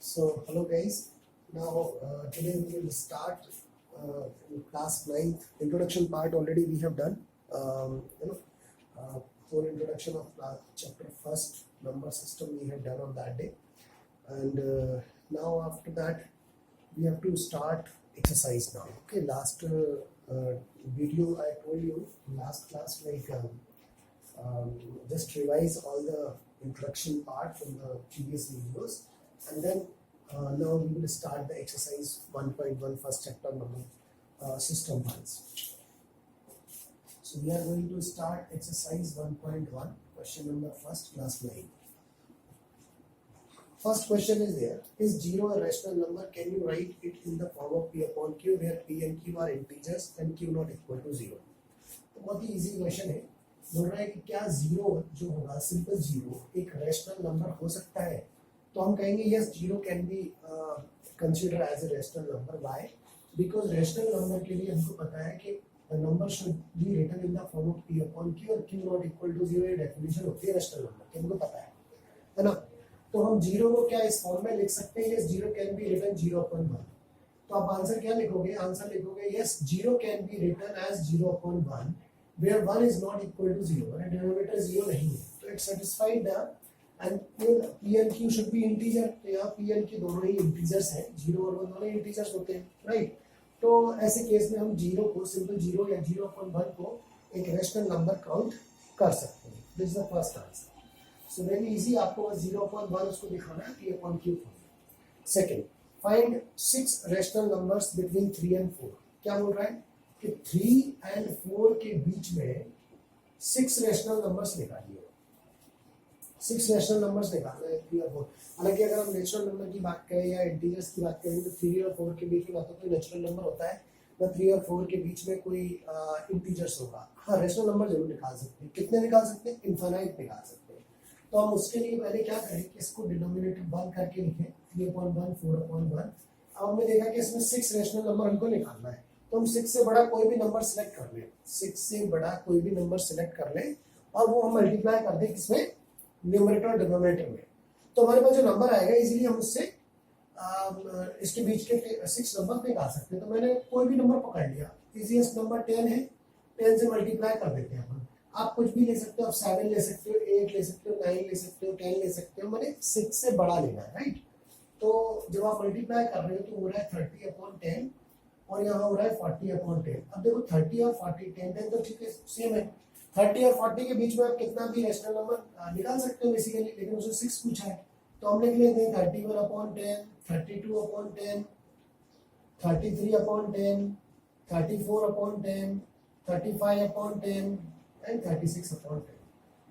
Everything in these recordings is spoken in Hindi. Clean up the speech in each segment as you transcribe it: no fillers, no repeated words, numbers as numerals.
So hello guys. Now today we will start in class 9th introduction part. Already we have done. Whole introduction of chapter first number system we have done on that day, and now after that we have to start exercise now. Okay. Last video I told you last class just revise all the introduction part from the previous videos, and then now we will start the exercise 1.1 first chapter number system ones. So we are going to start exercise 1.1 question number first, class 9. First question is there: is 0 a rational number? Can you write it in the form of p upon q where p and q are integers and q not equal to 0? तो बहुत ही इजी क्वेश्चन है. बोल रहा है कि क्या 0 जो होगा सिंपल 0 एक रैशनल नंबर हो सकता है? तो हम कहेंगे yes, 0 can be consider as a rational number. Why? Because rational number के लिए हमको पता है कि number should be written in the form of p upon q और q नॉट इक्वल टू 0 ये डेफिनेशन होती है रैशनल नंबर की, हमको पता है ना. तो हम 0 को क्या इस फॉर्म में लिख सकते हैं? Yes, 0 can be written 0 upon 1. तो आप आंसर क्या लिखोगे? आंसर लिखोगे yes, 0 can be written as 0 upon 1 where 1 is not equal to 0 और डिनोमिनेटर 0 नहीं है. तो it satisfied the end p and q should be integer. तो यहाँ p and q दोनों ही इंटीजर्स हैं, 0 और 1 दोनों ही इंटीजर्स होते हैं, राइट. तो ऐसे केस में हम 0 को सिंपल 0 या 0 अपॉन 1 को एक रैशनल नंबर काउंट कर सकते हैं. This is the first answer. So very easy, आपको बस 0 अपॉन 1 उसको दिखाना है p upon q. Second, find 6 rational numbers between 3 and 4. क्या बोल रहा है कि 3 and 4 के बीच में 6 रैशनल नंबर्स निकालिए. 6 रैशनल नंबर्स निकालना है 3 और 4. हालांकि अगर हम नेचुरल नंबर की बात करें या इंटीजर्स की बात करें तो 3 और 4 के बीच में ना तो कोई नेचुरल नंबर होता है ना 3 और 4 के बीच में कोई इंटीजर्स होगा. हाँ, रैशनल नंबर जरूर निकाल सकते हैं. कितने निकाल सकते हैं? इनफाइनाइट निकाल सकते हैं. तो हम उसके लिए पहले क्या करें कि इसको डिनोमिनेटर 1 करके लिखें, 3/1 4/1. अब हमने देखा कि इसमें 6 रैशनल नंबर हमको निकालना है. तो हम 6 से बड़ा कोई भी नंबर सिलेक्ट कर लें. 6 से बड़ा कोई भी नंबर सिलेक्ट कर लें और वो हम मल्टीप्लाई कर दें किसमें? न्यूमरेटर और डिनोमिनेटर में. तो हमारे पास जो नंबर आएगा इजीली हम उससे इसके बीच के 6 नंबर निकाल सकते हैं. तो मैंने कोई भी नंबर पकड़ लिया. इजीएस्ट नंबर 10 है, 10 से मल्टीप्लाई कर देते हैं अपन. आप कुछ भी ले सकते हो, आप 7 ले सकते हो, 8 ले सकते हो, 9 ले सकते हो, 10 ले सकते हो. मैंने 6 से बड़ा लेना है, राइट. तो जब आप मल्टीप्लाई कर रहे हो तो हो रहा है 30/10 और यहाँ हो रहा है 40/10. अब देखो 30 और 40 10 तो ठीक है, सेम है. 30 और 40 के बीच में आप कितना भी रैशनल नंबर निकाल सकते हो बेसिकली, लेकिन उसने 6 पूछा है. तो हम लिख लेते हैं 31/10, 32/10, 33/10, 34/10, 35/10 एंड 36/10.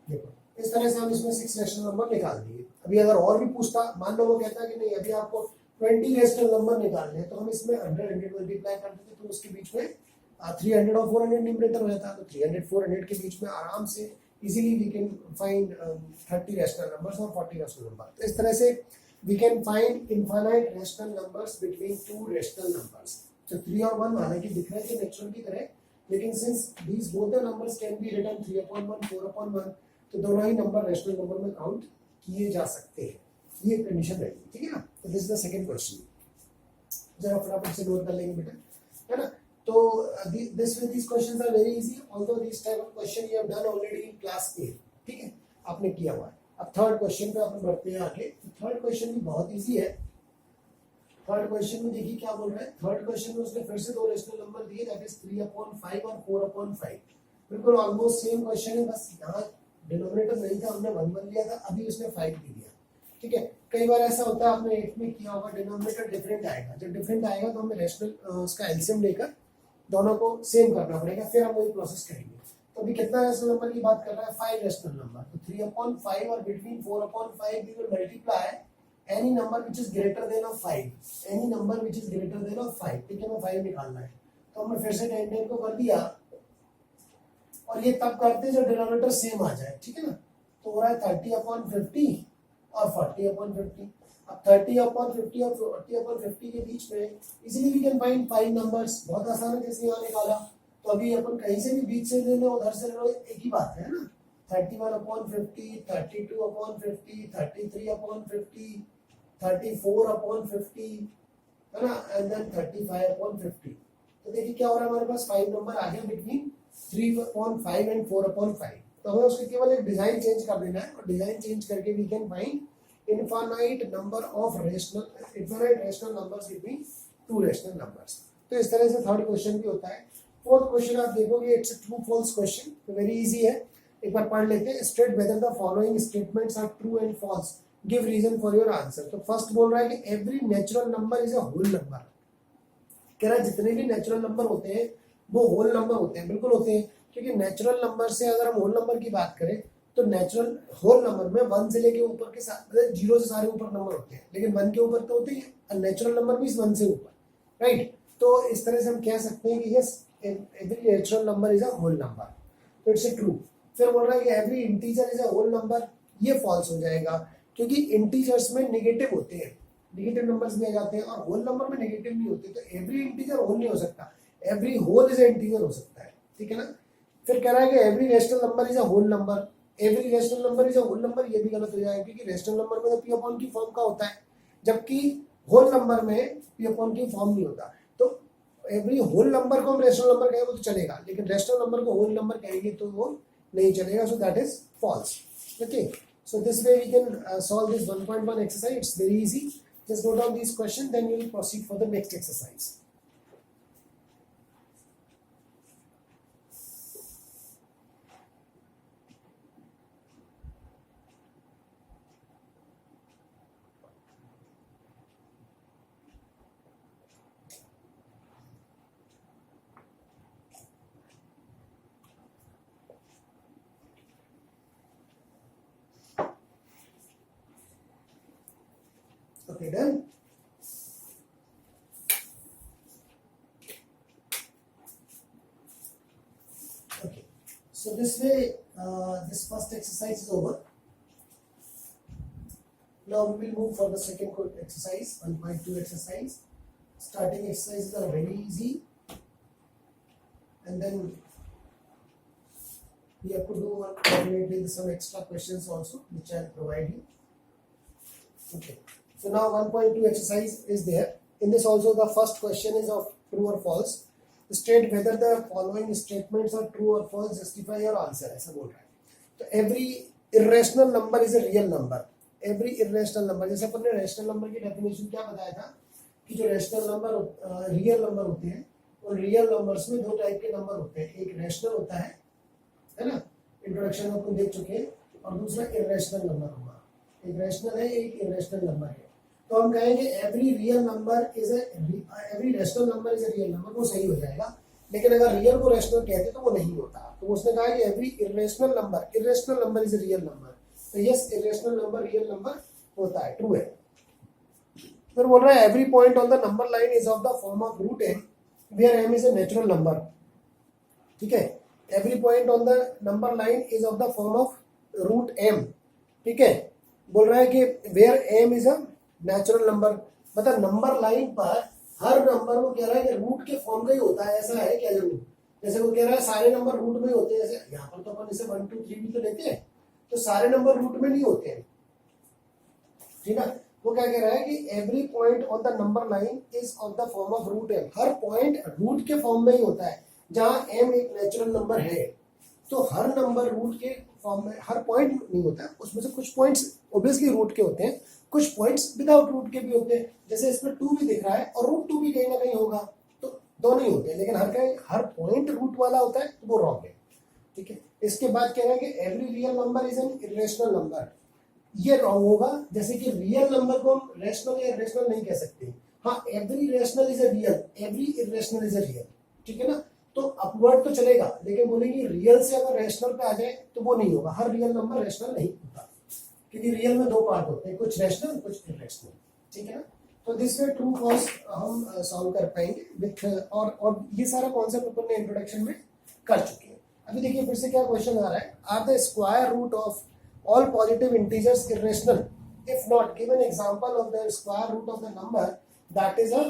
देखो इस तरह से हम इसमें 6 रैशनल नंबर निकाल दिए. अभी अगर और भी पूछता, मान लो वो कहता कि नहीं अभी आपको 20 रैशनल नंबर निकालने हैं, तो हम इसमें 100 मल्टीप्लाई कर देते तो उसके बीच में 300 और 400 न्यूमरेटर रहता. तो 300 400 के बीच में आराम से easily we can find 30 rational numbers और 40 रैशनल नंबर. तो इस तरह से we can find infinite rational numbers between 2 rational numbers. तो 3 और 1 हालांकि दिख रहे थे नेचुरल की तरह, लेकिन since these both the numbers can be written 3/1 4/1, तो दोनों ही नंबर रैशनल नंबर में काउंट किए जा सकते हैं. ये कंडीशन रहेगी, ठीक है ना. तो this is the second question. जरा फटाफट से नोट कर लेंगे बेटा, है ना. तो these questions are very easy, although this type of question you have done already in class 8. ठीक है, आपने किया हुआ है. अब थर्ड क्वेश्चन पे अपन बढ़ते हैं आगे. थर्ड क्वेश्चन भी बहुत इजी है. थर्ड क्वेश्चन में देखिए क्या बोल रहा है. थर्ड क्वेश्चन में उसने फिर से 2 रैशनल नंबर दिए, दैट इज 3/5 और 4/5. बिल्कुल ऑलमोस्ट सेम क्वेश्चन है, बस यहाँ डिनोमिनेटर नहीं था, हमने 1 लिया था, अभी उसने 5 भी दिया. ठीक है, कई बार ऐसा होता है आपने 8 में किया होगा, डिनोमिनेटर डिफरेंट आएगा. जब डिफरेंट आएगा तो हमें रैशनल उसका एलसीएम लेकर दोनों को सेम करना पड़ेगा, फिर हम वही प्रोसेस करेंगे. तो अभी कितना रैशनल नंबर की बात कर रहा है? 5 रैशनल नंबर. तो 3/5 और between 4/5 we will multiply any number which is greater than of 5. Any number which is greater than of 5. ठीक है, मैं 5 निकालना है. तो हमने फिर से 10 को कर दिया और ये तब करते जब डिनोमिनेटर सेम आ जाए. ठीक है ना. तो हो रहा है 30/50 और 40/50. अब 30/50 और 40/50 के बीच में easily we can find 5 numbers. बहुत आसान है, जैसे यहाँ निकाला. तो अभी अपन कहीं से भी बीच से ले लो, उधर से ले लो, एक ही बात है ना. 31/50, 32/50, 33/50, 34/50 है ना, एंड देन 35/50। तो देखिए क्या हो रहा है, हमारे पास 5 नंबर आ गया बिटवीन 3/5 एंड 4/5। तो हमें उसके केवल एक डिजाइन चेंज कर देना है, और डिजाइन चेंज करके we can find infinite rational numbers between two rational numbers. तो इस तरह से थर्ड क्वेश्चन भी होता है। फोर्थ क्वेश्चन आप देखोगे, इट्स ट्रू फॉल्स क्वेश्चन, तो वेरी इजी है, एक बार पढ़ लेते हैं। State whether the following statements are true and false, give reason for your answer. तो फर्स्ट बोल रहा है कि every natural number is a whole number. कह रहा है जितने भी नेचुरल नंबर होते हैं वो होल नंबर होते हैं, बिल्कुल होते हैं, क्योंकि नेचुरल नंबर से अगर हम होल नंबर की बात करें तो नेचुरल होल नंबर में 1 से लेके ऊपर के साथ, मतलब 0 से सारे ऊपर नंबर होते हैं, लेकिन 1 के ऊपर तो होते ही है। नेचुरल नंबर भी 1 से ऊपर, राइट। तो इस तरह से हम कह सकते हैं कि yes every natural number is a whole number, तो इट्स ट्रू। फिर बोल रहा है कि every integer is a whole number, ये फॉल्स हो जाएगा, क्योंकि इंटीजर्स में नेगेटिव होते हैं, नेगेटिव नंबर्स भी आ जाते हैं, और होल नंबर में नेगेटिव नहीं होते, तो एवरी इंटीजर होल नहीं हो सकता, every whole is a integer हो सकता है, ठीक है ना। फिर कह रहा है कि every rational number is a whole number, every rational number is a whole number, ये भी गलत हो जाएगा, क्योंकि रेशनल नंबर में तो पी अपॉन की फॉर्म का होता है, जबकि होल नंबर में पी अपॉन की फॉर्म नहीं होता। तो एवरी होल नंबर को हम रेशनल नंबर कहेंगे तो चलेगा, लेकिन रेशनल नंबर को होल नंबर कहेंगे तो वो नहीं चलेगा, so that is false. Okay, so this way we can solve this 1.1 exercise. It's very easy. Just note down these questions, then we will proceed for the next exercise. Okay, done. Okay, so this way this first exercise is over. Now we will move for the second exercise, 1.2 exercise. Starting exercises are very easy, and then we have to do definitely some extra questions also, which I will provide you. Okay, so now 1.2 exercise is there. In this also the first question is of true or false. State whether the following statements are true or false, justify your answer, ऐसा बोल रहा है। तो every irrational number is a real number. Every irrational number, जैसे अपन ने रेशनल नंबर की डेफिनेशन क्या बताया था कि जो रेशनल नंबर रियल नंबर होते हैं, उन रियल नंबर्स में दो टाइप के नंबर होते हैं, एक रेशनल होता है ना, इंट्रोडक्शन में अपन देख चुके हैं, और दूसरा इरेशनल नंबर होगा। एक रैशनल है, एक इरेशनल नंबर है। तो हम कहेंगे every real number is every rational number is a real number, वो सही हो जाएगा, लेकिन अगर रियल को रैशनल कहते तो वो नहीं होता। तो उसने कहा कि every irrational number is a real number, तो yes irrational number real number होता है, ट्रू है। फिर बोल रहा है every point on the number line is of the form of root M where M is a natural number, ठीक है। Every point on the number line is of the form of root M, ठीक है। बोल रहा है कि where M is a natural number, मतलब नंबर लाइन पर हर नंबर वो कह रहा है कि रूट के फॉर्म का ही होता है, ऐसा है क्या जरूर। जैसे वो कह रहा है सारे नंबर रूट में ही होते हैं, जैसे यहाँ पर तो अपन इसे 1 2 3 भी तो लेते हैं, तो सारे नंबर रूट में नहीं होते हैं, ठीक है। वो क्या कह रहा है कि every point on the number line is of the form of root M, हर पॉइंट रूट के फॉर्म में ही होता है। जहाँ एम एक नेचुरल नंबर है तो हर नंबर रूट के फॉर्म में, हर पॉइंट नहीं होता है, उसमें से कुछ पॉइंट्स ऑब्वियसली रूट के होते हैं, कुछ पॉइंट्स विदाउट रूट के भी होते हैं। जैसे इसमें 2 भी दिख रहा है और रूट 2 भी कहीं ना कहीं होगा, तो दोनों ही होते हैं, लेकिन हर पॉइंट रूट वाला होता है तो वो रॉन्ग है, ठीक है। इसके बाद कह रहे हैं कि every real number is an irrational number, ये रॉन्ग होगा। जैसे कि रियल नंबर को हम रेशनल या इरेशनल नहीं कह सकते। हाँ, every rational is a real, every irrational is a real, ठीक है ना। तो अपवर्ड तो चलेगा, लेकिन बोलेंगे रियल से अगर रेशनल पे आ जाए तो वो नहीं होगा, हर रियल नंबर रेशनल नहीं होता, क्योंकि रियल में 2 पार्ट होते हैं, कुछ रेशनल कुछ इरेशनल, ठीक है ना। तो दिस वे ट्रू फॉल्स हम सॉल्व कर पाएंगे विथ, और ये सारा कॉन्सेप्ट अपन ने इंट्रोडक्शन में कर चुके हैं। अभी देखिए फिर से क्या क्वेश्चन आ रहा है, are the square root of all positive integers irrational? If not, give an example of the square root of the number that is a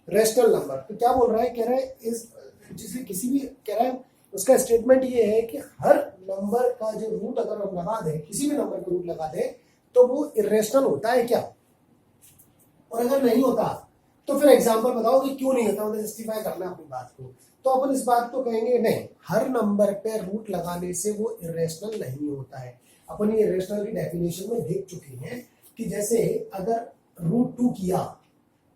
rational number. तो क्या बोल रहा है, कह रहा है इस जिसे किसी भी कह रहा है उसका स्टेटमेंट ये है कि हर नंबर का जो रूट अगर हम लगा दें, किसी भी नंबर का रूट लगा दें तो वो इरेशनल होता है क्या। और अगर नहीं होता तो फिर एग्जांपल बताओ कि क्यों नहीं होता, मतलब जस्टिफाई करना अपनी बात को। तो अपन इस बात को कहेंगे नहीं, हर नंबर पे रूट लगाने से वो इरेशनल नहीं होता है। अपन ये इरेशनल की डेफिनेशन में देख चुके हैं कि जैसे अगर √2 किया,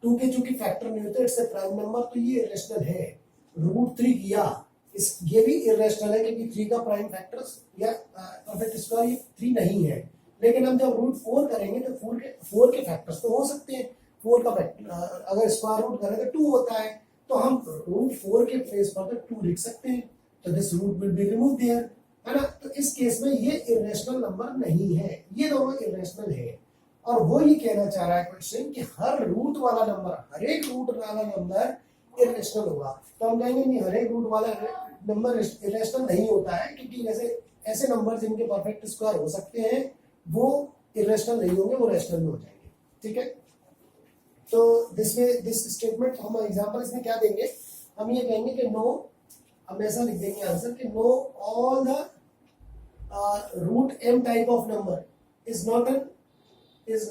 2 के चूंकि फैक्टर नहीं होते, इट्स ए प्राइम नंबर, तो ये इरेशनल है। √3 किया, इस ये भी इरेशनल है क्योंकि 3 का प्राइम फैक्टर या परफेक्ट स्क्वायर ये 3 नहीं है। लेकिन हम जब √4 करेंगे तो 4 के फैक्टर्स तो हो सकते हैं। 4 का अगर स्क्वायर रूट करें तो 2 होता है, तो हम √4 के प्लेस पर तो 2 लिख सकते हैं, तो this root will be remove there, है ना। तो इस केस में ये इरेशनल नंबर नहीं है, ये दोनों इरेशनल है। और वो ये कहना चाह रहा है क्वेश्चन कि हर रूट वाला नंबर, हर एक रूट वाला नंबर इरेशनल होगा। तो हम कहेंगे नहीं, हर एक रूट वाला नंबर इरेशनल नहीं होता है, क्योंकि जैसे ऐसे नंबर जिनके परफेक्ट स्क्वायर हो सकते हैं वो इरेशनल नहीं होंगे, वो रेशनल में हो जाएंगे, ठीक है। तो दिस स्टेटमेंट हम एग्जांपल इसमें क्या देंगे, हम ये कहेंगे कि नो, हम ऐसा लिख देंगे आंसर कि know all the √m type of number is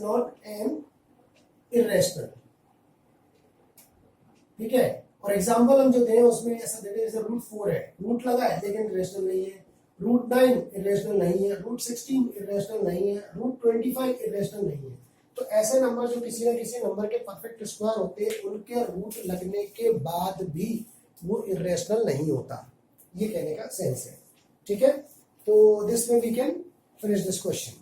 not an irrational, ठीक है। और एग्जांपल हम जो दें उसमें ऐसा देते हैं, जैसे √4 है, रूट लगा है लेकिन इरेशनल नहीं है, √9 इरेशनल नहीं है, √16 इरेशनल नहीं है, √25 इरेशनल नहीं है। तो ऐसे नंबर जो किसी न किसी नंबर के परफेक्ट स्क्वायर होते हैं, उनके रूट लगने के बाद भी वो इरेशनल नहीं होता, ये कहने का सेंस है, ठीक है। तो दिस में we can finish this question.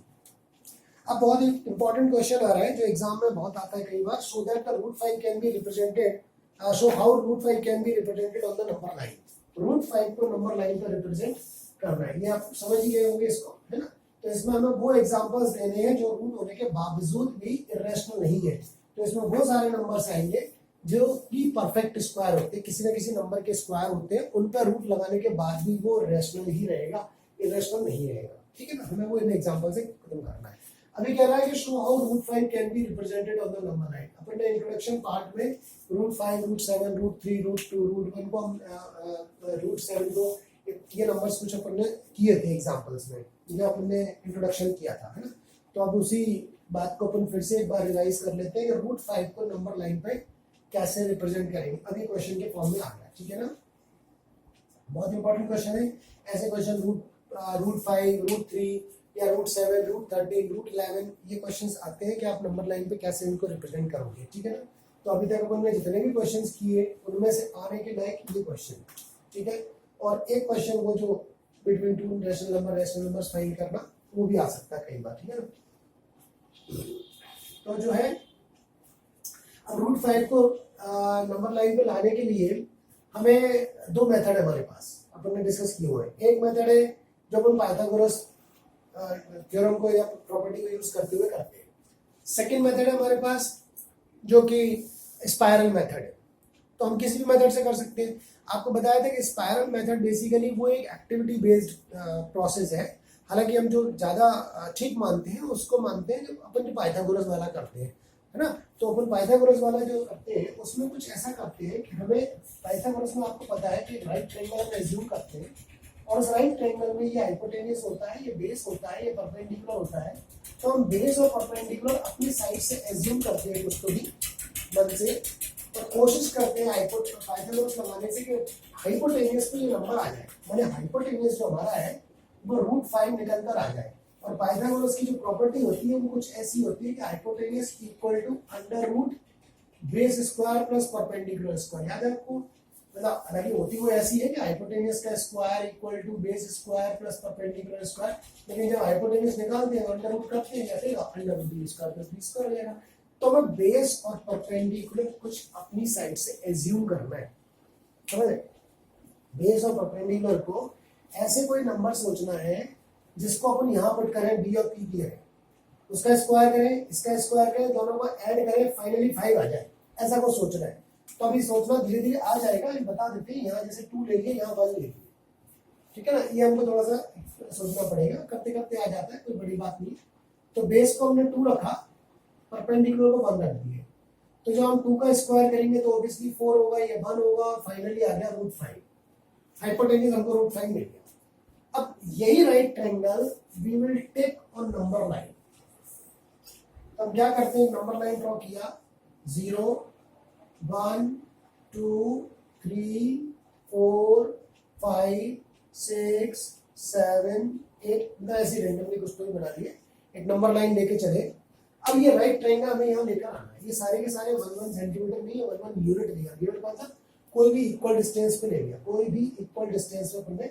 अब बहुत ही इंपॉर्टेंट क्वेश्चन आ रहा है जो एग्जाम में बहुत आता है कई बार, so that the √5 can be represented, so how √5 can be represented on the number line. √5 को नंबर लाइन पर रिप्रेजेंट करना है, ये आप समझ ही गए होंगे इसको, है ना। तो इसमें हमें वो एग्जांपल्स देने हैं जो रूट होने के बावजूद भी इरेशनल नहीं है। तो इसमें वो सारे नंबर्स आएंगे जो कि परफेक्ट स्क्वायर होते हैं, किसी न किसी नंबर के स्क्वायर होते हैं, उन पर रूट लगाने के बाद भी वो रेशनल ही रहेगा, इरेशनल नहीं रहेगा, ठीक है ना। हमें वो इन एग्जांपल से खत्म करना है। अभी कह रहा है कि show how √5 can be represented on the number line. अपन ने इंट्रोडक्शन पार्ट में √5, √7, √3, √2, √1 को हम √7 को ये नंबर्स कुछ अपन ने किए थे एग्जांपल्स में, जो अपन ने इंट्रोडक्शन किया था, है ना। तो अब उसी बात को अपन फिर से एक बार रिवाइज कर लेते हैं कि √5 को नंबर लाइन पे कैसे रिप्रेजेंट करेंगे। अभी क्वेश्चन के फॉर्म में आ गया, ठीक है ना। बहुत इंपॉर्टेंट क्वेश्चन है। ऐसे क्वेश्चन √5, √3 या √7, √13, √11 ये क्वेश्चंस आते हैं कि आप नंबर लाइन पे कैसे इनको रिप्रेजेंट करोगे, ठीक है ना। तो अभी तक अपन ने जितने भी क्वेश्चंस किए उनमें से आने के लायक ये क्वेश्चन, ठीक है। और एक क्वेश्चन वो जो between two rational numbers find करना, वो भी आ सकता है कई बार, ठीक है ना। तो जो है अब √5 को नंबर लाइन पे लाने के लिए हमें दो मेथड है हमारे पास, अपन ने डिस्कस किए हुए। एक मेथड है जो अपन पाइथागोरस थ्योरम को या प्रॉपर्टी को यूज करते हुए करते हैं। सेकंड मेथड है हमारे पास जो कि स्पाइरल मेथड है। तो हम किसी भी मेथड से कर सकते हैं। आपको बताया था कि स्पाइरल मेथड बेसिकली वो एक एक्टिविटी बेस्ड प्रोसेस है। हालांकि हम जो ज़्यादा ठीक मानते हैं उसको मानते हैं जो अपन जो पाइथागोरस वाला करते हैं, है ना। तो अपन पाइथागोरस वाला जो करते हैं उसमें कुछ ऐसा करते हैं कि हमें पाइथागोरस में आपको पता है कि राइट ट्रायंगल हम एज्यूम करते हैं, और उस राइट ट्रायंगल में ये हाइपोटेन्यूस होता है, ये बेस होता है, ये परपेंडिकुलर होता है। तो हम बेस और परपेंडिकुलर अपनी साइड से एज्यूम करते हैं कुछ तो भी मन से, और कोशिश करते हैं पाइथागोरस लगाने से कि हाइपोटेन्यूस पे ये नंबर आ जाए, माने हाइपोटेन्यूस जो हमारा है वो √5 निकल कर आ जाए। और पाइथागोरस की जो प्रॉपर्टी होती है वो कुछ ऐसी होती है कि hypotenuse equal to √ base square plus perpendicular square. याद है आपको, मतलब हालांकि होती वो ऐसी है कि हाइपोटेन्यूस का square equal to base square plus perpendicular square, लेकिन जब हाइपोटेन्यूस निकालते हैं √ करते हैं या √b square plus b square हो जाएगा। तो हमें बेस और परपेंडिकुलर कुछ अपनी साइड से एज्यूम करना है, समझ रहे। बेस और परपेंडिकुलर को ऐसे कोई नंबर सोचना है जिसको अपन यहाँ पुट करें, b और p दिया है, उसका स्क्वायर करें, इसका स्क्वायर करें, दोनों को ऐड करें, फाइनली 5 आ जाए, ऐसा को सोचना है। तो अभी सोचना धीरे धीरे आ जाएगा, बता देते हैं। यहाँ जैसे 2 ले लिए, यहाँ 1 ले लिए, ठीक है ना। ये हमको थोड़ा सा सोचना पड़ेगा, करते करते आ जाता है, कोई बड़ी बात नहीं। तो बेस को हमने 2 रखा, परपेंडिकुलर को 1 रख दिए। तो जब हम 2 का स्क्वायर करेंगे तो ऑब्वियसली 4 होगा, ये 1 होगा, और फाइनली आ गया √5। हाइपोटेन्यूस हमको √5 मिल गया। अब यही right triangle we will take on number line. अब क्या करते हैं, नंबर लाइन ड्रॉ किया, 0 1 2 3 4 5 6 7 8 मतलब ऐसे रेंडमली कुछ तो भी बना लिए, एक नंबर लाइन लेके चले। अब ये राइट ट्रायंगल हमें यहाँ लेकर आना है, ये सारे के सारे 1 सेंटीमीटर नहीं है, 1 यूनिट लिया। यूनिट कौन सा? कोई भी इक्वल डिस्टेंस पे ले लिया, कोई भी इक्वल डिस्टेंस पे हमने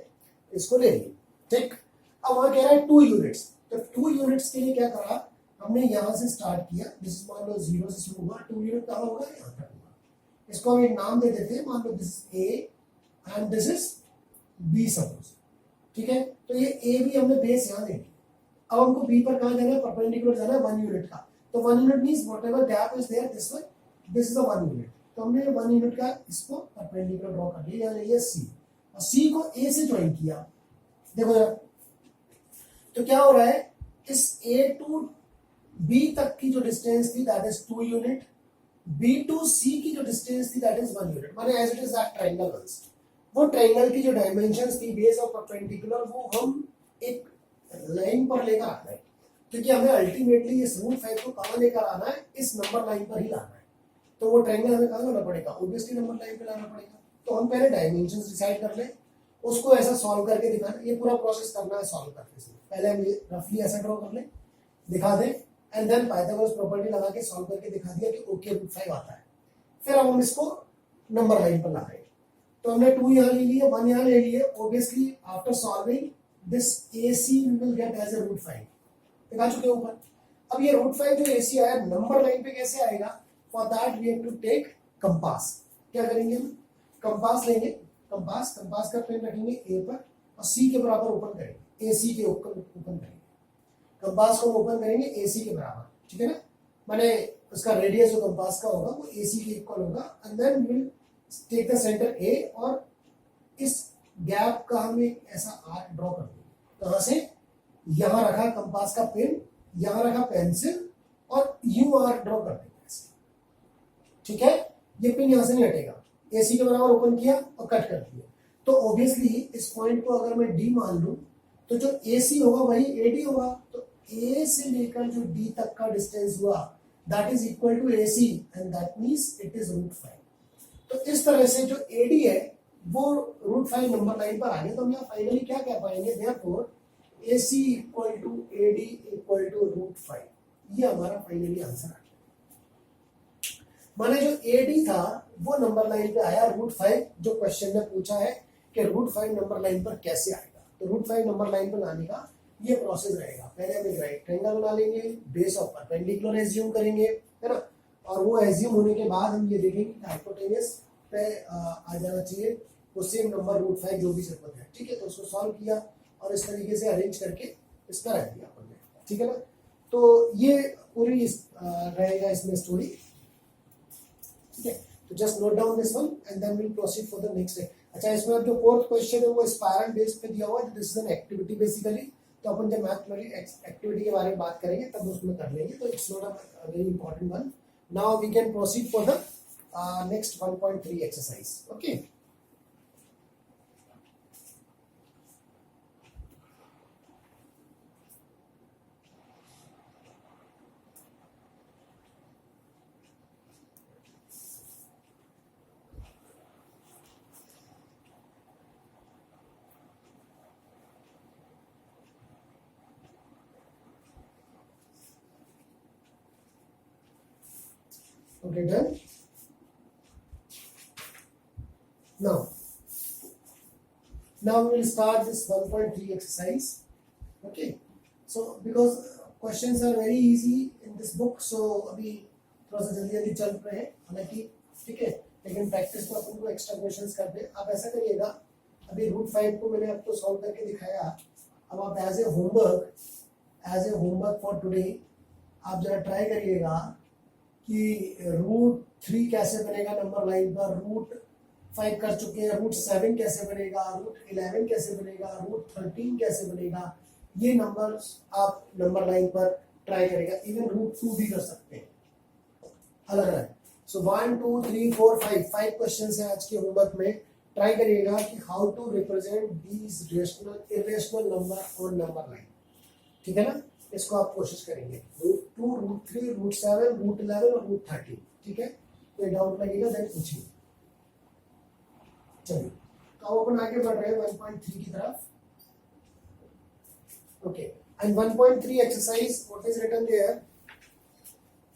इसको ले लिया, ठीक। अब वहां कह रहा है 2 यूनिट्स, तो 2 यूनिट्स के लिए क्या करा हमने, यहाँ से स्टार्ट किया, दिस मान लो 0 से शुरू हुआ, 2 यूनिट कहाँ होगा? यहाँ तक होगा। इसको हम एक नाम दे देते हैं, मान लो this is A and this is B suppose, ठीक है। तो ये ए भी हमने बेस यहाँ दे दिया। अब हमको बी पर कहाँ जाना है? परपेंडिकुलर जाना है 1 यूनिट का। तो 1 unit means whatever gap is there this one, this is the 1 unit. तो हमने 1 यूनिट का इसको परपेंडिकुलर ड्रॉ कर दिया, यानी ये सी, और सी को ए से ज्वाइन किया। देखो जरा, तो क्या हो रहा है, इस ए टू बी तक की जो डिस्टेंस थी that is 2 unit, B to C की जो डिस्टेंस थी दैट इज 1 यूनिट, माने as it is that triangle once. वो ट्रायंगल की जो डायमेंशंस थी बेस और परपेंडिकुलर, वो हम एक लाइन पर लेकर आ गए, क्योंकि हमें अल्टीमेटली इस रूट 5 को कहां लेकर आना है? इस नंबर लाइन पर ही लाना है। तो वो ट्रायंगल हमें कहां लाना पड़ेगा? ऑब्वियसली नंबर लाइन पे लाना पड़ेगा। तो हम पहले डायमेंशंस डिसाइड कर ले, उसको ऐसा सॉल्व करके दिखाना, ये पूरा प्रोसेस करना है सॉल्व करने से पहले। हम ये रफली ऐसा ड्रॉ कर ले, दिखा दे, एंड देन पाइथागोरस प्रॉपर्टी लगा के सॉल्व करके दिखा दिया कि ओके रूट 5 आता है। फिर अब हम इसको नंबर लाइन पर ला रहे हैं। तो हमने 2 यहाँ ले लिए, 1 यहाँ ले लिए, obviously after solving this AC we will get as a root 5, दिखा चुके ऊपर। अब ये रूट 5 जो AC आया नंबर लाइन पे कैसे आएगा? For that we have to take compass. क्या करेंगे हम? कंपास लेंगे, कंपास का पेन रखेंगे ए पर और सी के बराबर ओपन करेंगे, AC के ऊपर ओपन करेंगे, कंपास को ओपन करेंगे AC के बराबर, ठीक है ना। माने उसका रेडियस जो कंपास का होगा वो AC के इक्वल होगा, and then we will take the centre A और इस गैप का हम एक ऐसा आर्क ड्रॉ कर देंगे। कहां से? यहां रखा कंपास का पेन, यहां रखा पेंसिल और यू आर्क ड्रॉ कर देंगे ऐसे, ठीक है। ये पिन यहां से नहीं हटेगा, AC के बराबर ओपन किया और कट कर दिया। तो ऑब्वियसली इस पॉइंट को अगर मैं D मान लूं तो जो AC होगा वही AD होगा। तो A से लेकर जो D तक का डिस्टेंस हुआ that is equal to AC and that means it is root 5। तो इस तरह से जो AD है वो रूट 5 नंबर लाइन पर आ गया। तो हम यहाँ फाइनली क्या कह पाएंगे? Therefore AC equal to AD equal to root 5, ये हमारा फाइनली आंसर आ गया। माने जो AD था वो नंबर लाइन पे आया, रूट 5 जो क्वेश्चन ने पूछा है कि रूट 5 नंबर लाइन पर कैसे आएगा। तो रूट 5 नंबर लाइन पर लाने का ये प्रोसेस रहेगा। पहले हम एक राइट ट्रायंगल बना लेंगे, बेस ऑफ परपेंडिकुलर एज्यूम करेंगे, है ना। और वो एज्यूम होने के बाद हम ये देखेंगे कि हाइपोटेनस पे आ जाना चाहिए वो सेम नंबर रूट 5 जो भी जरूरत है, ठीक है। तो उसको सॉल्व किया और इस तरीके से अरेंज करके इसका रख दिया अपन ने, ठीक है ना। तो ये पूरी रहेगा इसमें स्टोरी, ठीक है। तो just note down this one and then we will proceed for the next day. अच्छा, इसमें जो फोर्थ क्वेश्चन है वो स्पाइरल बेस पे दिया हुआ है, this is an activity basically. तो अपन जब मैथमेटिक्स एक्टिविटी के बारे में बात करेंगे तब उसमें कर लेंगे, तो it's not a very important one. Now we can proceed for the next 1.3 exercise, okay. Okay, done. Now we will start this 1.3 exercise. Okay, so because questions are very easy in this book, so अभी थोड़ा सा जल्दी जल्दी चल रहे हैं हालांकि, ठीक है, लेकिन प्रैक्टिस में अपन को एक्स्ट्रा क्वेश्चंस करते हैं। आप ऐसा करिएगा, अभी रूट 5 को मैंने आपको सॉल्व करके दिखाया। अब आप as a homework for today आप जरा ट्राई करिएगा कि रूट 3 कैसे बनेगा नंबर लाइन पर, रूट 5 कर चुके हैं, रूट 7 कैसे बनेगा, रूट 11 कैसे बनेगा, रूट 13 कैसे बनेगा। ये नंबर आप नंबर लाइन पर ट्राई करेगा। इवन रूट 2 भी कर सकते हैं अलग अलग। सो 1 2 3 4 5 क्वेश्चन है आज के होमवर्क में। ट्राई करिएगा कि how to represent these rational irrational number on number line, ठीक है ना। इसको आप कोशिश करेंगे। रूट 2 रूट 3 रूट 7 रूट 11 और रूट 13 ठीक है, कोई डाउट लगेगा देन पूछिए। चलिए तो अब अपन आगे बढ़ रहे हैं 1.3 की तरफ। Okay, and 1.3 exercise, what is written there?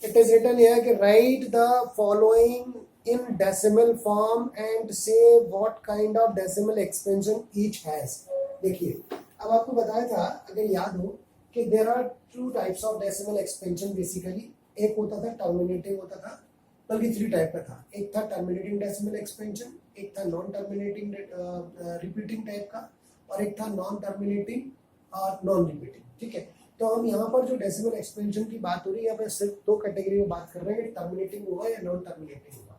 It is written here कि write the following in decimal form and say what kind of decimal expansion each has। देखिए अब आपको बताया था, अगर याद हो, कि there are two types of decimal expansion basically। एक होता था टर्मिनेटिंग होता था, बल्कि 3 टाइप का था। एक था टर्मिनेटिंग डेसिमल एक्सपेंशन, एक था नॉन टर्मिनेटिंग रिपीटिंग टाइप का, और एक था नॉन टर्मिनेटिंग और नॉन रिपीटिंग। ठीक है, तो हम यहाँ पर जो डेसिमल एक्सपेंशन की बात हो रही है, यहाँ पर सिर्फ 2 कैटेगरी में बात कर रहे हैं कि टर्मिनेटिंग होगा या नॉन टर्मिनेटिंग होगा।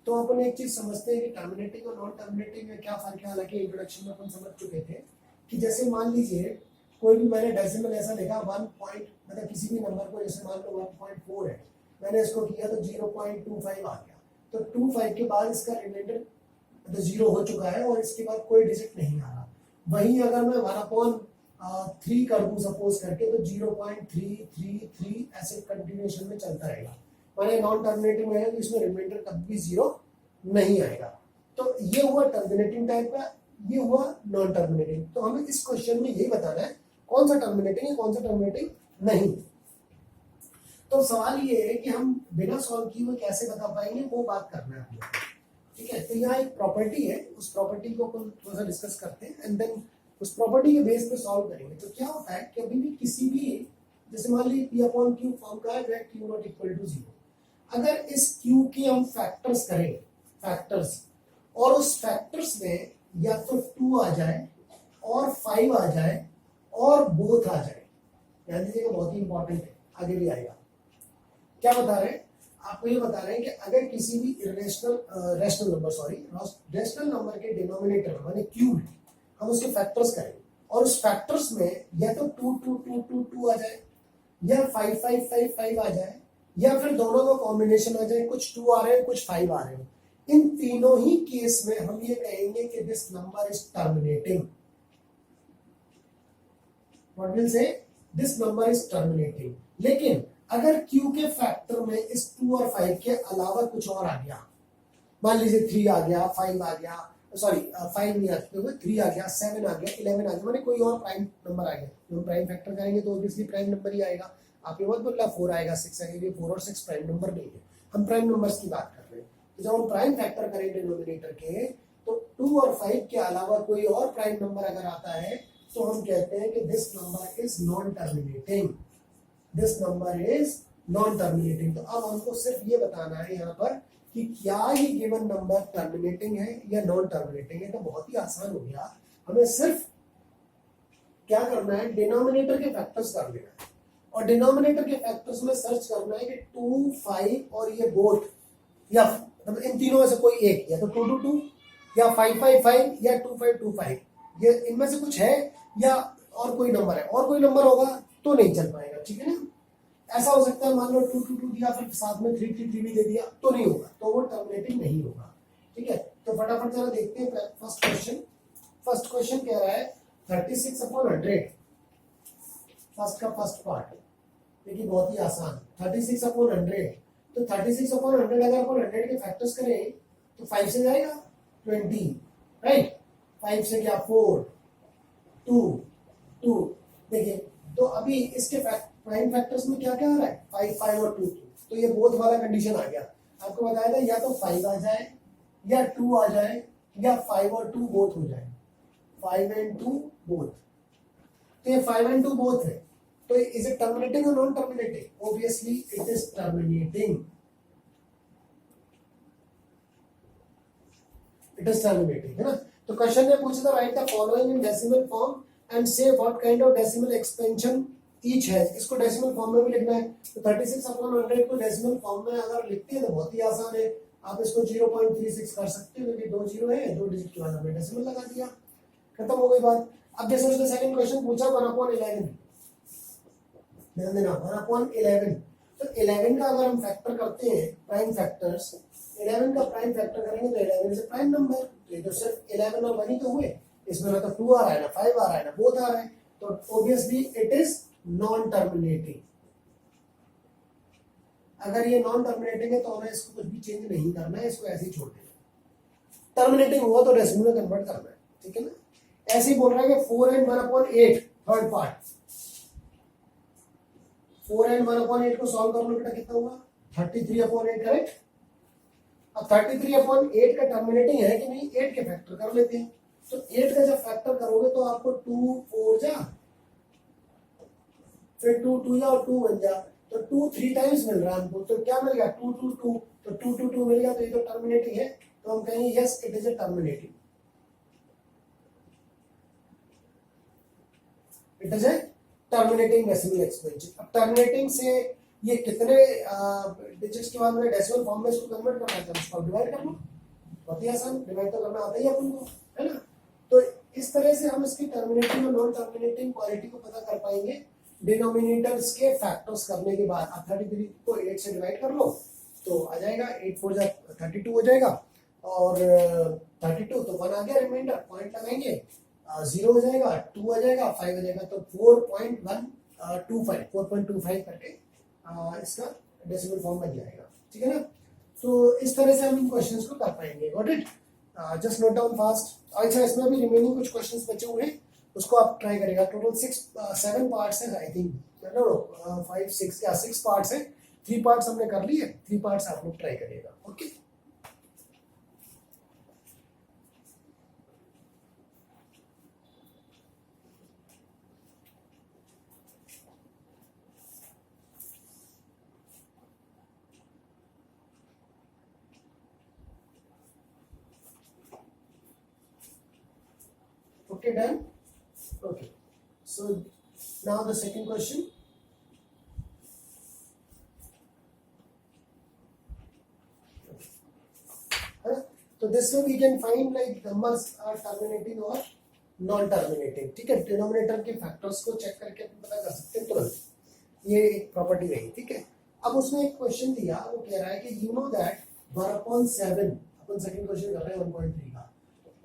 तो अपन एक चीज समझते हैं कि टर्मिनेटिंग और नॉन टर्मिनेटिंग में क्या फर्क है। हालांकि इंट्रोडक्शन में अपन समझ चुके थे कि जैसे मान लीजिए कोई भी मैंने डेसिमल ऐसा देखा 1 पॉइंट, मतलब किसी भी नंबर को, जैसे मान लो 1.4 है, मैंने इसको किया तो 0.25 आ गया, तो 25 के बाद इसका रिमाइंडर मतलब 0 हो चुका है और इसके बाद कोई डिजिट नहीं आ रहा। वहीं अगर मैं 1/3 कर दूं सपोज करके, तो 0.333 ऐसे कंटिन्यूएशन में चलता रहेगा। माने नॉन टर्मिनेटिंग में है तो इसमें रिमाइंडर कभी भी 0 नहीं आएगा। तो ये हुआ टर्मिनेटिंग टाइप का, ये हुआ नॉन टर्मिनेटिंग। तो हमें इस क्वेश्चन में यही बताना है कौन सा टर्मिनेटिंग है, कौन सा टर्मिनेटिंग नहीं। तो सवाल ये है कि हम बिना सॉल्व किए हुए कैसे बता पाएंगे, वो बात करना है हमें। ठीक है, तो यहाँ एक प्रॉपर्टी है, उस प्रॉपर्टी को अपन थोड़ा सा डिस्कस करते हैं एंड देन उस प्रॉपर्टी के बेस पे सॉल्व करेंगे। तो क्या होता है कि अभी भी किसी भी, जैसे मान लीजिए P/Q फॉर्म का है, where Q not equal to 0। अगर इस Q के हम फैक्टर्स करें, फैक्टर्स, और उस फैक्टर्स में या तो 2 आ जाए और 5 आ जाए और बोथ आ जाए, ध्यान दीजिएगा बहुत ही इंपॉर्टेंट है, आगे भी आएगा। क्या बता रहे हैं आपको? ये बता रहे हैं कि अगर किसी भी रेशनल नंबर के डिनोमिनेटर माने क्यूब हम उसके फैक्टर्स करें और उस फैक्टर्स में या तो 2 2 2 2 2 आ जाए या 5 5 5 5 आ जाए या फिर दोनों का कॉम्बिनेशन आ जाए, कुछ 2 आ रहे हैं कुछ 5 आ रहे हैं, इन तीनों ही केस में हम ये कहेंगे कि this number is terminating. What will say? This number is terminating. लेकिन अगर Q के फैक्टर में इस 2 और 5 के अलावा कुछ और आ गया, मान लीजिए 3 आ गया, 5 आ गया, सॉरी 5 नहीं आते हुए 3 आ गया, 7 आ गया, 11 आ गया, माने कोई और प्राइम नंबर आ गया, तो हम प्राइम फैक्टर करेंगे तो ऑब्वियसली प्राइम नंबर ही आएगा। आप ये मत बोलना 4 आएगा 6 आएगा, ये 4 और 6 प्राइम नंबर नहीं है, हम प्राइम नंबर्स की बात कर रहे हैं। तो जब हम प्राइम फैक्टर करें डिनोमिनेटर के, तो 2 और 5 के अलावा कोई और प्राइम नंबर अगर आता है तो हम कहते हैं कि this number is non terminating, this number is non terminating. तो अब हमको सिर्फ ये बताना है यहाँ पर कि क्या ये गिवन नंबर टर्मिनेटिंग है या नॉन टर्मिनेटिंग है। तो बहुत ही आसान हो गया, हमें सिर्फ क्या करना है, डिनोमिनेटर के फैक्टर्स कर लेना है और डिनोमिनेटर के फैक्टर्स में सर्च करना है कि 2 5 और ये बोथ, या मतलब इन तीनों में से कोई एक, या तो 2 2 2 या 5 5 5 या 2 5 2 5, ये इनमें से कुछ है या और कोई नंबर है। और कोई नंबर होगा तो नहीं चल पाएगा, ठीक है ना। ऐसा हो सकता है मान लो 2 2 2 दिया फिर साथ में 3 3 3 भी दे दिया तो नहीं होगा, तो वो टर्मिनेटिंग नहीं होगा। ठीक है, तो फटाफट जरा देखते हैं फर्स्ट क्वेश्चन। फर्स्ट क्वेश्चन कह रहा है 36/100, फर्स्ट का फर्स्ट पार्ट, देखिए बहुत ही आसान, 36/100। तो 36/100 अगर अपन 100 के फैक्टर्स करें तो 5 से जाएगा 20, राइट, 5 से क्या 4 2 2, देखिए तो अभी इसके प्राइम फैक्टर्स में क्या क्या आ रहा है, 5 5 और 2 2, तो ये बोथ वाला कंडीशन आ गया। आपको बताया था या तो 5 आ जाए या 2 आ जाए या 5 और 2 बोथ हो जाए, 5 and 2 बोथ। तो ये 5 and 2 बोथ है, तो इज इट टर्मिनेटिंग और non terminating? Obviously it is terminating, it is terminating, है ना। तो क्वेश्चन ने पूछा था write the following in decimal form and say what kind of decimal expansion each है। इसको डेसिमल फॉर्म में भी लिखना है। तो 36/100 को डेसिमल फॉर्म में अगर लिखते हैं तो बहुत ही आसान है, आप इसको 0.36 कर सकते हो क्योंकि 2 0 है, 2 डिजिट के बाद हमने डेसिमल लगा दिया, खत्म हो गई बात। अब जैसे उसने सेकंड क्वेश्चन पूछा 1/11, ध्यान देना 1/11, तो 11 का अगर हम फैक्टर करते हैं प्राइम फैक्टर्स, 11 का प्राइम फैक्टर करेंगे तो 11 इज प्राइम नंबर। तो ये तो सिर्फ 11 और 1 ही तो हुए, इसमें ना तो 2 आ रहा है ना 5 आ रहा है ना बोथ आ रहा है, तो obviously it is non terminating. अगर ये नॉन टर्मिनेटिंग है तो हमें इसको कुछ भी चेंज नहीं करना है, इसको ऐसे ही छोड़ देना। टर्मिनेटिंग हुआ तो डेसिमल में कन्वर्ट करना है, ठीक है ना। ऐसे ही बोल रहा है कि 4n/8 थर्ड पार्ट, 4n/8 को सॉल्व कर लो बेटा, कितना हुआ 33/8, करेक्ट। अब 33/8 का टर्मिनेटिंग है कि नहीं, 8 के फैक्टर कर लेते हैं। तो 8 का जब फैक्टर करोगे तो आपको 2 4 जा, फिर 2 2 जा और 2 बन जा, तो 2 3 टाइम्स मिल रहा है हमको, तो क्या मिल गया 2 2 2, तो 2 2 2 मिल गया, तो ये तो टर्मिनेटिंग है, तो हम कहेंगे yes it is a terminating, it is a terminating decimal expansion. अब टर्मिनेटिंग से ये कितने डिजिट्स के बाद में डेसिमल फॉर्म में इसको कन्वर्ट करना है, उसको डिवाइड कर लो, बहुत ही आसान, डिवाइड तो करना आता ही है अपन को, है ना। तो इस तरह से हम इसकी टर्मिनेटिंग और नॉन टर्मिनेटिंग क्वालिटी को पता कर पाएंगे डिनोमिनेटर्स के फैक्टर्स करने के बाद। आप 33 को 8 से डिवाइड कर लो तो आ जाएगा, 8 4 जा 32 हो जाएगा, और 32 तो 1 आ गया, रिमाइंडर पॉइंट लगाएंगे, 0 हो जाएगा, 2 आ जाएगा, 5 आ जाएगा, तो 4.25 करके इसका डेसिमल फॉर्म बन जाएगा, ठीक है ना। तो इस तरह से हम इन क्वेश्चंस को कर पाएंगे, got it. Just note down fast. अच्छा, इसमें भी रिमेनिंग कुछ क्वेश्चंस बचे हुए हैं, उसको आप ट्राई करेगा। टोटल 7 पार्ट्स है आई थिंक, नो 5 6 या 6 पार्ट्स है, 3 पार्ट्स हमने कर लिए, 3 पार्ट्स आप लोग ट्राई करिएगा, okay. Okay, done. Okay, so now the second question. So this way we can find like numbers are terminating or non-terminating, ठीक है। डिनोमिनेटर के फैक्टर्स को चेक करके अपन पता कर सकते हैं तुरंत, ये एक प्रॉपर्टी रही, ठीक है। अब उसमें एक क्वेश्चन दिया, वो कह रहा है कि you know that 1/7, upon second question कर रहे हैं 1.3 का,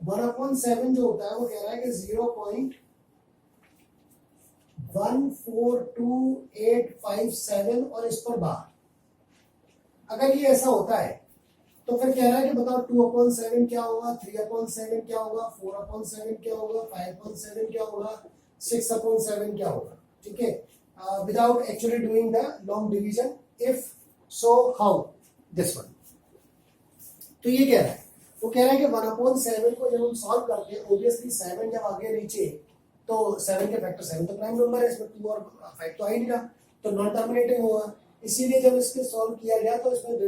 1/7 जो होता है वो कह रहा है कि 0.142857 और इस पर बार। अगर ये ऐसा होता है तो फिर कह रहा है कि बताओ 2/7 क्या होगा, 3/7 क्या होगा, 4/7 क्या होगा, 5/7 क्या होगा, 6/7 क्या होगा, ठीक है, without actually doing the long division. If so how this one. तो ये कह रहा है, वो कह रहा है कि 1/7 को जब हम सॉल्व करते हैं, ऑब्वियसली 7 जब आगे नीचे तो 7 के फैक्टर 7 तो प्राइम नंबर है, इसमें 2 और 5 तो आ ही नहीं रहा, तो नॉन टर्मिनेटिंग होगा। इसीलिए जब इसके सॉल्व किया गया तो इसमें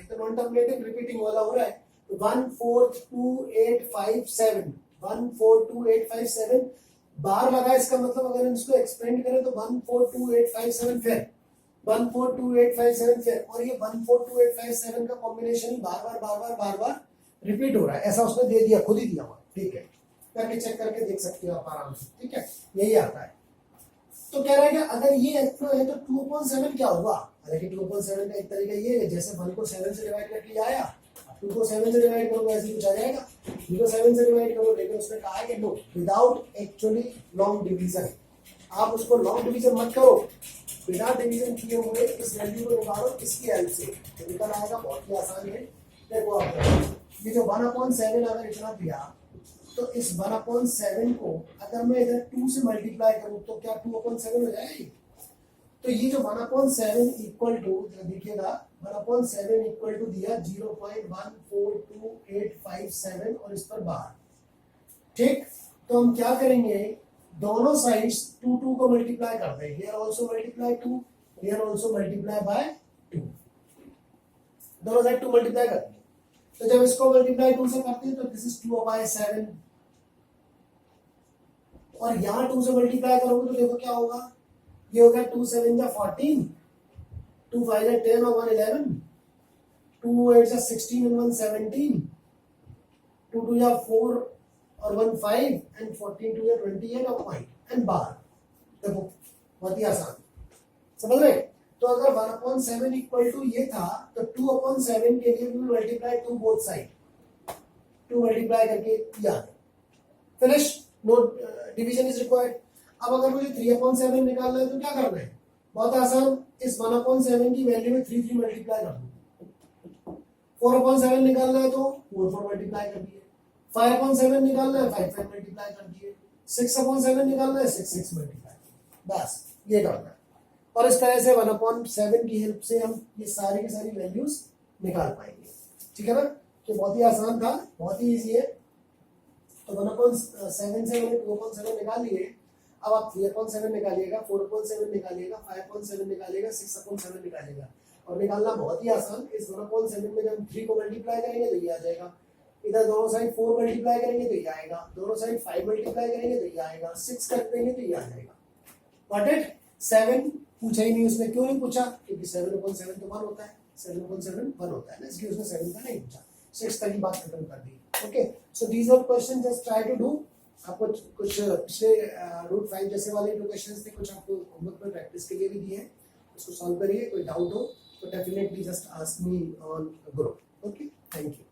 तो नॉन टर्मिनेटिंग रिपीटिंग वाला हो रहा है, तो 142,857 142,857 बार लगा, इसका मतलब अगर हम इसको एक्सपेंड करें तो 142,857 फिर 142,857 फिर, और ये 142,857 का कॉम्बिनेशन बार बार रिपीट हो रहा है, ऐसा उसने दे दिया, खुद ही दिया हुआ, ठीक है, करके चेक करके देख सकते हो आप आराम से, ठीक है, यही आता है। तो कह रहा है कि अगर ये एक्चुअल है तो 2/7 क्या होगा। हालांकि 2/7 का एक तरीका ये है, जैसे 1 को 7 से डिवाइड करके आया, 2 को 7 से डिवाइड करो ऐसे कुछ आ जाएगा, 3 को 7 से डिवाइड करो, लेकिन उसने कहा है कि no, without actually long division. आप उसको लॉन्ग डिवीजन मत करो, बिना डिवीजन किए हुए इस वैल्यू को निकालो इसकी हेल्प से, तो निकल आएगा, बहुत ही आसान है। देखो आप ये जो 1/7 अगर इतना दिया, तो इस 1/7 को अगर मैं इधर 2 से मल्टीप्लाई करूं तो क्या 2/7 हो जाएगी। तो ये जो 1/7 इक्वल टू, देखिएगा 1/7 इक्वल टू दिया 0.142857 और इस पर बार, ठीक। तो हम क्या करेंगे, दोनों साइड्स 2 को मल्टीप्लाई कर देंगे, here also multiply 2, here also multiply by 2, दोनों साइड 2 मल्टीप्लाई कर देंगे। तो जब इसको मल्टीप्लाई 2 से करते हैं तो दिस इज 2/7, और यहां 2 से मल्टीप्लाई करोगे तो देखो क्या होगा, ये हो गया 2 7 जा 14, 2 5 जा 10 और 1 11, 2 8 जा 16 and 1 17, 2 2 जा 4 और 1 5 and 14 2 जा 28 और पॉइंट एंड बार। देखो बहुत ही आसान, समझ रहे। तो अगर 1/7 इक्वल टू ये था तो 2/7 के लिए भी मल्टीप्लाई 2 बोथ साइड, 2 मल्टीप्लाई करके याद finish, no division is required. अब अगर मुझे 3/7 निकालना है तो क्या करना है, बहुत आसान, इस 1/7 की वैल्यू में 3 मल्टीप्लाई कर दो। 4/7 निकालना है तो 4 मल्टीप्लाई कर दिए, 5/7 निकालना है 5 मल्टीप्लाई कर दिए, 6/7 निकालना है 6 मल्टीप्लाई, बस ये करना है। और इस तरह से 1/7 की हेल्प से हम ये सारी की सारी वैल्यूज निकाल पाएंगे। ठीक है ना, तो बहुत ही आसान था, बहुत ही इजी है। तो 1/7 से मैंने 2/7 निकाल लिए। अब आप 3/7 निकालिएगा, 4/7 निकालिएगा, 5/7 निकालिएगा, 6/7 निकालिएगा। और निकालना बहुत ही आसान, इस 1/7 में जब हम 3 को मल्टीप्लाई करेंगे तो ये आ जाएगा, इधर दोनों साइड 4 मल्टीप्लाई करेंगे तो ये आएगा, दोनों साइड 5 मल्टीप्लाई करेंगे तो ये आएगा, 6 कर देंगे तो ये आ जाएगा। Got it? 7 पूछा ही नहीं उसने, क्यों नहीं पूछा? क्योंकि 7/7 तो 1 होता है, 7/7 1 होता है ना, इसलिए उसने 7 का नहीं पूछा, 6 तक की बात खत्म कर दी। Okay, so these are question, just try to do. आपको कुछ पिछले रूट 5 जैसे वाले जो क्वेश्चंस थे, कुछ आपको होमवर्क में प्रैक्टिस के लिए भी दिए हैं, उसको सॉल्व करिए। कोई डाउट हो तो definitely just ask me on group. Okay, thank you.